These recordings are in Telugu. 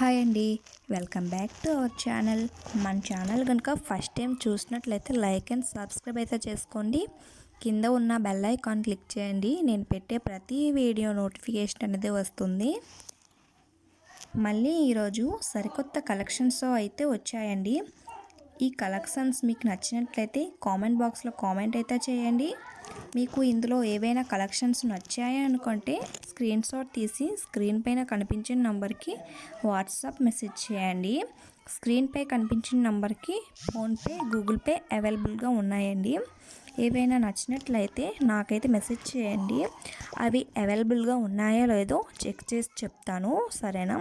హాయ్ అండి, welcome back to our channel. మన ఛానల్ కనుక ఫస్ట్ టైం చూసినట్లయితే లైక్ అండ్ సబ్స్క్రైబ్ అయితే చేసుకోండి. కింద ఉన్న బెల్ ఐకాన్ క్లిక్ చేయండి. నేను పెట్టే ప్రతి వీడియో నోటిఫికేషన్ అనేది వస్తుంది. మళ్ళీ ఈరోజు సరికొత్త కలెక్షన్స్ అయితే వచ్చాయండి. ఈ కలెక్షన్స్ మీకు నచ్చినట్లయితే కామెంట్ బాక్స్లో కామెంట్ అయితే చేయండి. మీకు ఇందులో ఏవైనా కలెక్షన్స్ నచ్చాయి అనుకుంటే స్క్రీన్ షాట్ తీసి స్క్రీన్ పైన కనిపించిన నంబర్కి వాట్సాప్ మెసేజ్ చేయండి. స్క్రీన్ పై కనిపించిన నంబర్కి ఫోన్పే, గూగుల్ పే అవైలబుల్గా ఉన్నాయండి. ఏవైనా నచ్చినట్లయితే నాకైతే మెసేజ్ చేయండి. అవి అవైలబుల్గా ఉన్నాయో లేదో చెక్ చేసి చెప్తాను, సరేనా?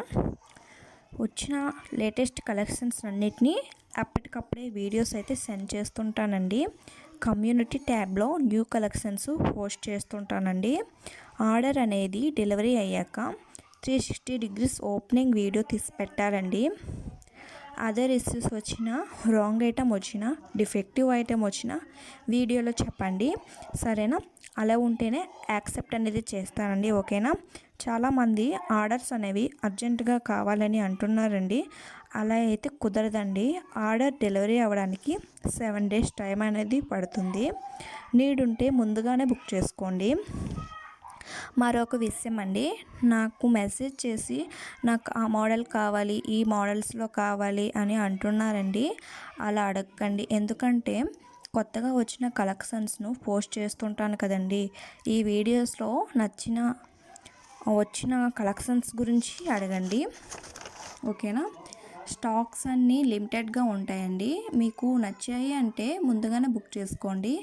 వచ్చిన లేటెస్ట్ కలెక్షన్స్ అన్నిటినీ అప్పటికప్పుడే వీడియోస్ అయితే సెండ్ చేస్తుంటానండి. కమ్యూనిటీ ట్యాబ్లో న్యూ కలెక్షన్స్ పోస్ట్ చేస్తుంటానండి. ఆర్డర్ అనేది డెలివరీ అయ్యాక 360 డిగ్రీస్ ఓపెనింగ్ వీడియో తీసి పెట్టాలండి. అదర్ ఇష్యూస్ వచ్చినా, రాంగ్ ఐటమ్ వచ్చినా, డిఫెక్టివ్ ఐటమ్ వచ్చినా వీడియోలో చెప్పండి, సరేనా? అలా ఉంటేనే యాక్సెప్ట్ అనేది చేస్తానండి, ఓకేనా? చాలామంది ఆర్డర్స్ అనేవి అర్జెంటుగా కావాలని అంటున్నారండి. అలా అయితే కుదరదండి. ఆర్డర్ డెలివరీ అవ్వడానికి 7 days టైం అనేది పడుతుంది. నీడ్ ఉంటే ముందుగానే బుక్ చేసుకోండి. మరొక విషయం అండి, నాకు మెసేజ్ చేసి నాకు ఆ మోడల్ కావాలి, ఈ మోడల్స్లో కావాలి అని అంటున్నారండి. అలా అడగండి, ఎందుకంటే కొత్తగా వచ్చిన కలెక్షన్స్ను పోస్ట్ చేస్తుంటాను కదండి. ఈ వీడియోస్లో వచ్చిన కలెక్షన్స్ గురించి అడగండి, ఓకేనా? స్టాక్స్ అన్నీ లిమిటెడ్గా ఉంటాయండి. మీకు నచ్చాయి అంటే ముందుగానే బుక్ చేసుకోండి,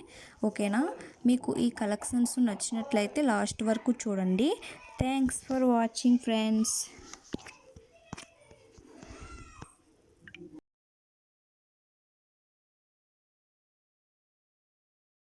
ఓకేనా? మీకు ఈ కలెక్షన్స్ నచ్చినట్లయితే లాస్ట్ వరకు చూడండి. Thanks for watching friends.